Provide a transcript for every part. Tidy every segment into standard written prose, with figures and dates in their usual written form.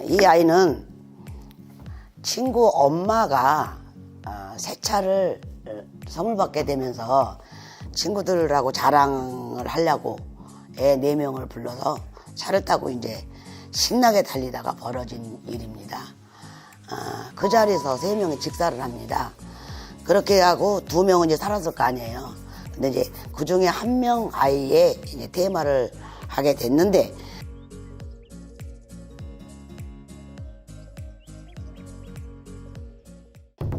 이 아이는 친구 엄마가 새 차를 선물 받게 되면서 친구들하고 자랑을 하려고 애 4명을 불러서 차를 타고 이제 신나게 달리다가 벌어진 일입니다. 그 자리에서 3명이 직사를 합니다. 그렇게 하고 2명은 이제 살았을 거 아니에요. 근데 이제 그 중에 1명 아이의 이제 테마를 하게 됐는데,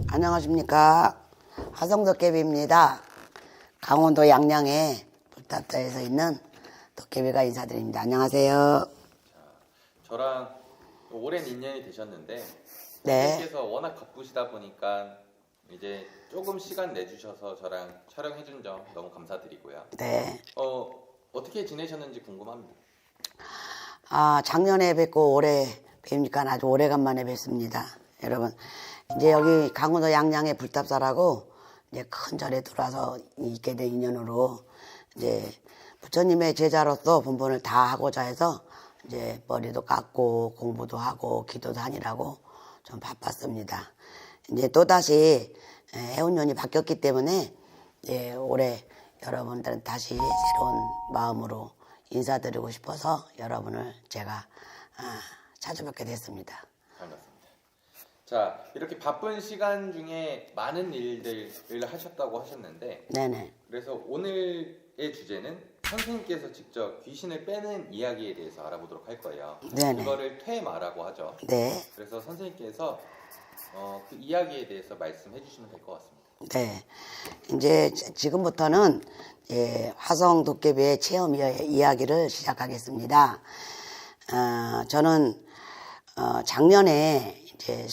안녕하십니까. 화성도깨비입니다. 강원도 양양에 불탑자에서 있는 도깨비가 인사드립니다. 안녕하세요. 저랑 오랜 인연이 되셨는데, 네. 선생님께서 워낙 바쁘시다 보니까 이제 조금 시간 내주셔서 저랑 촬영해준 점 너무 감사드리고요. 네. 어떻게 지내셨는지 궁금합니다. 작년에 뵙고 올해 뵈니까 아주 오래간만에 뵙습니다. 여러분, 이제 여기 강원도 양양의 불탑사라고 이제 큰 절에 들어와서 있게 된 인연으로 이제 부처님의 제자로서 본분을 다 하고자 해서 이제 머리도 깎고 공부도 하고 기도도 하느라고 좀 바빴습니다. 이제 또다시 해운년이 바뀌었기 때문에 이제 올해 여러분들은 다시 새로운 마음으로 인사드리고 싶어서 여러분을 제가 찾아뵙게 됐습니다. 반갑습니다. 자, 이렇게 바쁜 시간 중에 많은 일들을 하셨다고 하셨는데, 네네. 그래서 오늘의 주제는 선생님께서 직접 귀신을 빼는 이야기에 대해서 알아보도록 할 거예요. 네네. 그거를 퇴마라고 하죠. 네. 그래서 선생님께서 그 이야기에 대해서 말씀해 주시면 될 것 같습니다. 네. 이제 지금부터는 화성 도깨비의 체험 이야기를 시작하겠습니다. 저는 작년에 이제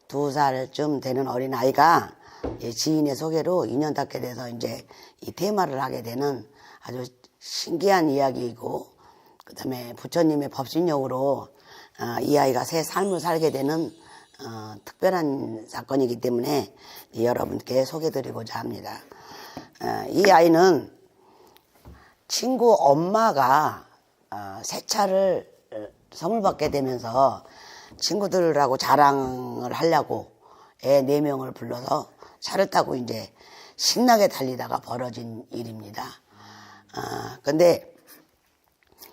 22살쯤 되는 어린 아이가 지인의 소개로 인연 닿게 돼서 이제 이 테마를 하게 되는 아주 신기한 이야기이고, 그다음에 부처님의 법신력으로 이 아이가 새 삶을 살게 되는 특별한 사건이기 때문에 여러분께 소개드리고자 합니다. 이 아이는 친구 엄마가 새 차를 선물 받게 되면서 친구들하고 자랑을 하려고 애 4명을 불러서 차를 타고 이제 신나게 달리다가 벌어진 일입니다. 근데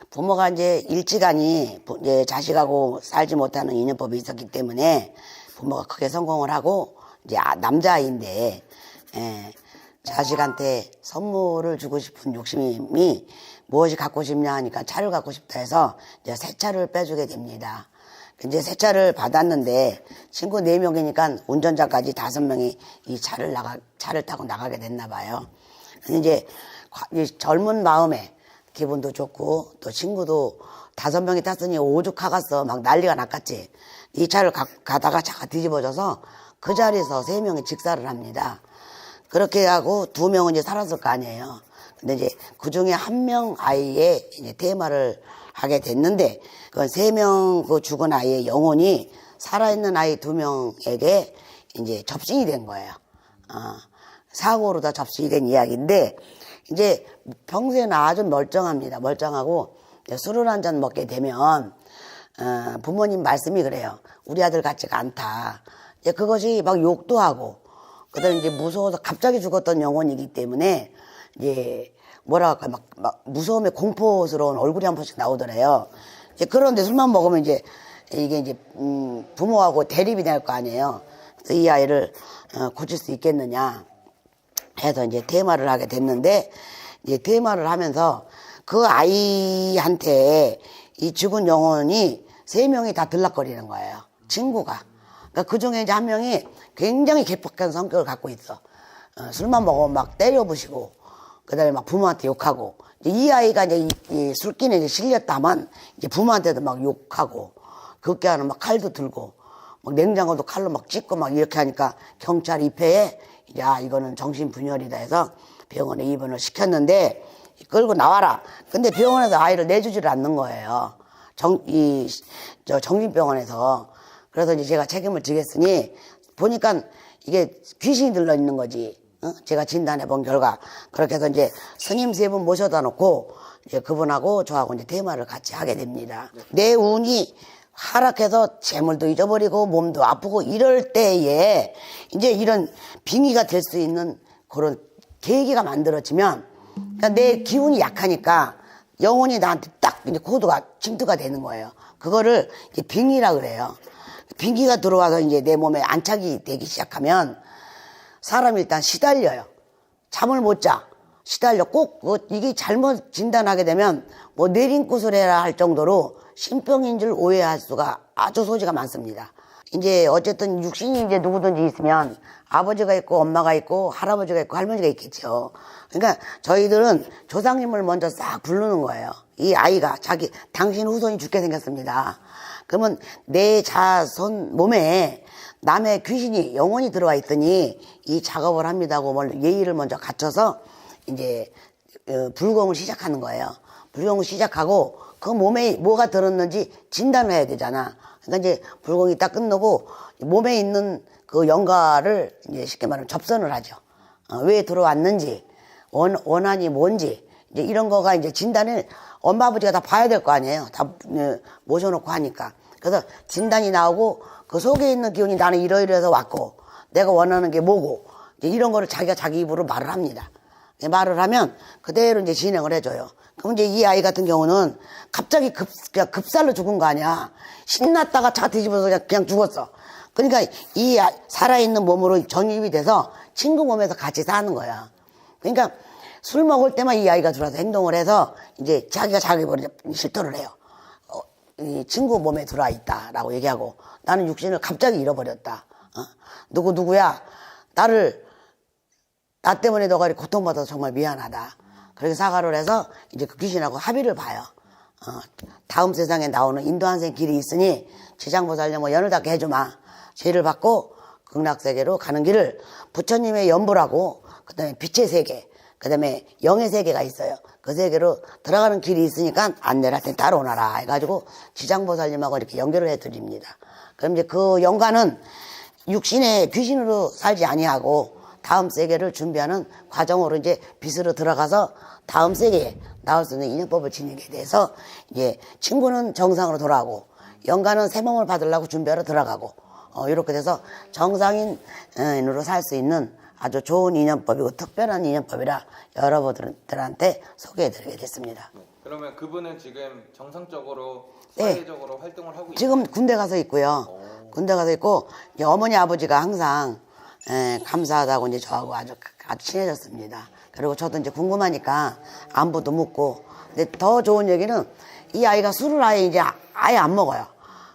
부모가 이제 일찌감치 이제 자식하고 살지 못하는 인연법이 있었기 때문에 부모가 크게 성공을 하고 이제 남자아이인데 자식한테 선물을 주고 싶은 욕심이 무엇이 갖고 싶냐 하니까 차를 갖고 싶다 해서 이제 새 차를 빼주게 됩니다. 이제 새 차를 받았는데 친구 4명이니까 운전자까지 5명이 이 차를 타고 나가게 됐나 봐요. 근데 이제 젊은 마음에 기분도 좋고 또 친구도 5명이 탔으니 오죽하겠어 막 난리가 났겠지. 이 차를 가다가 차가 뒤집어져서 그 자리에서 3명이 직사를 합니다. 그렇게 하고 2명은 이제 살았을 거 아니에요. 근데 이제 그 중에 1명 아이의 이제 테마를 하게 됐는데, 그 3명 그 죽은 아이의 영혼이 살아있는 아이 2명에게 이제 접신이 된 거예요. 사고로 다 접신이 된 이야기인데, 이제 평소에는 아주 멀쩡합니다. 멀쩡하고 술을 한 잔 먹게 되면 부모님 말씀이 그래요. 우리 아들 같지가 않다. 이제 그것이 막 욕도 하고, 그다음에 이제 무서워서 갑자기 죽었던 영혼이기 때문에 이제 뭐라 할까 막 무서움에 공포스러운 얼굴이 한 번씩 나오더래요. 이제 그런데 술만 먹으면 이제 이게 이제 부모하고 대립이 될 거 아니에요. 그래서 이 아이를 고칠 수 있겠느냐 해서 이제 테마를 하게 됐는데, 이제 테마를 하면서 그 아이한테 이 죽은 영혼이 3명이 다 들락거리는 거예요. 친구가. 그러니까 그 중에 이제 1명이 굉장히 개팍한 성격을 갖고 있어. 술만 먹으면 막 때려부시고, 그 다음에 막 부모한테 욕하고, 이 아이가 이제 이 술기는 이제 실렸다만, 이제 부모한테도 막 욕하고, 그렇게하는 막 칼도 들고, 막 냉장고도 칼로 막 찢고 막 이렇게 하니까 경찰 입회에, 야, 이거는 정신분열이다 해서 병원에 입원을 시켰는데, 끌고 나와라. 근데 병원에서 아이를 내주지를 않는 거예요. 정신병원에서. 그래서 이제 제가 책임을 지겠으니, 보니까 이게 귀신이 들러 있는 거지. 제가 진단해 본 결과. 그렇게 해서 이제 스님 3분 모셔다 놓고, 이제 그분하고 저하고 이제 테마를 같이 하게 됩니다. 내 운이 하락해서 재물도 잊어버리고 몸도 아프고 이럴 때에 이제 이런 빙의가 될 수 있는 그런 계기가 만들어지면 그러니까 내 기운이 약하니까 영혼이 나한테 딱 이제 코드가 침투가 되는 거예요. 그거를 이제 빙의라 그래요. 빙기가 들어와서 이제 내 몸에 안착이 되기 시작하면 사람이 일단 시달려요. 잠을 못 자. 시달려. 꼭 이게 잘못 진단하게 되면 뭐 내린굿을 해라 할 정도로 신병인 줄 오해할 수가 아주 소지가 많습니다. 이제 어쨌든 육신이 이제 누구든지 있으면 아버지가 있고 엄마가 있고 할아버지가 있고 할머니가 있겠죠. 그러니까 저희들은 조상님을 먼저 싹 부르는 거예요. 이 아이가 당신 후손이 죽게 생겼습니다. 그러면 내 자손 몸에 남의 귀신이 영혼이 들어와 있더니 이 작업을 합니다고 예의를 먼저 갖춰서 이제 불공을 시작하는 거예요. 불공을 시작하고 그 몸에 뭐가 들었는지 진단을 해야 되잖아. 그러니까 이제 불공이 딱 끝나고 몸에 있는 그 영가를 이제 쉽게 말하면 접선을 하죠. 왜 들어왔는지, 원한이 뭔지, 이제 이런 거가 이제 진단을 엄마 아버지가 다 봐야 될 거 아니에요. 다 모셔놓고 하니까. 그래서 진단이 나오고 그 속에 있는 기운이 나는 이러이러해서 왔고 내가 원하는 게 뭐고 이제 이런 거를 자기가 자기 입으로 말을 합니다. 말을 하면 그대로 이제 진행을 해줘요. 그럼 이제 이 아이 같은 경우는 갑자기 급살로 죽은 거 아니야. 신났다가 차 뒤집어서 그냥 죽었어. 그러니까 이 살아있는 몸으로 전입이 돼서 친구 몸에서 같이 사는 거야. 그러니까 술 먹을 때만 이 아이가 들어와서 행동을 해서 이제 자기가 자기 머리에 실토를 해요. 이 친구 몸에 들어와 있다라고 얘기하고 나는 육신을 갑자기 잃어버렸다. 누구야? 나 때문에 너가 이렇게 고통받아서 정말 미안하다. 그렇게 사과를 해서 이제 그 귀신하고 합의를 봐요. 다음 세상에 나오는 인도한생 길이 있으니 지장보살령 뭐 연을 닿게 해주마. 죄를 받고 극락세계로 가는 길을 부처님의 연보라고 그다음에 빛의 세계 그다음에 영의 세계가 있어요. 그 세계로 들어가는 길이 있으니까 안내를 할 때 따라오너라 해가지고 지장보살님하고 이렇게 연결을 해드립니다. 그럼 이제 그 영가는 육신의 귀신으로 살지 아니하고 다음 세계를 준비하는 과정으로 이제 빛으로 들어가서 다음 세계에 나올 수 있는 인연법을 지니게 돼서 이제 친구는 정상으로 돌아가고 영가는 새 몸을 받으려고 준비하러 들어가고 이렇게 돼서 정상인으로 살 수 있는 아주 좋은 인연법이고 특별한 인연법이라 여러분들한테 소개해드리게 됐습니다. 그러면 그분은 지금 정상적으로 네. 사회적으로 활동을 하고 지금 군대 가서 있고요. 군대 가서 있고 이제 어머니 아버지가 항상 감사하다고 이제 저하고 아주 친해졌습니다. 그리고 저도 이제 궁금하니까 안부도 묻고. 근데 더 좋은 얘기는 이 아이가 술을 아예 안 먹어요.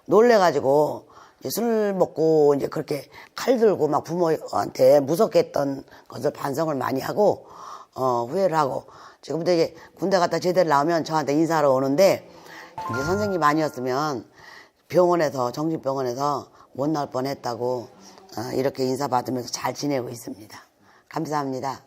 놀래가지고 술 먹고 이제 그렇게 칼 들고 막 부모한테 무섭게 했던 것을 반성을 많이 하고 후회를 하고 지금부터 이제 군대 갔다 제대로 나오면 저한테 인사하러 오는데 이제 선생님 아니었으면 정신병원에서 못 나올 뻔했다고 이렇게 인사받으면서 잘 지내고 있습니다. 감사합니다.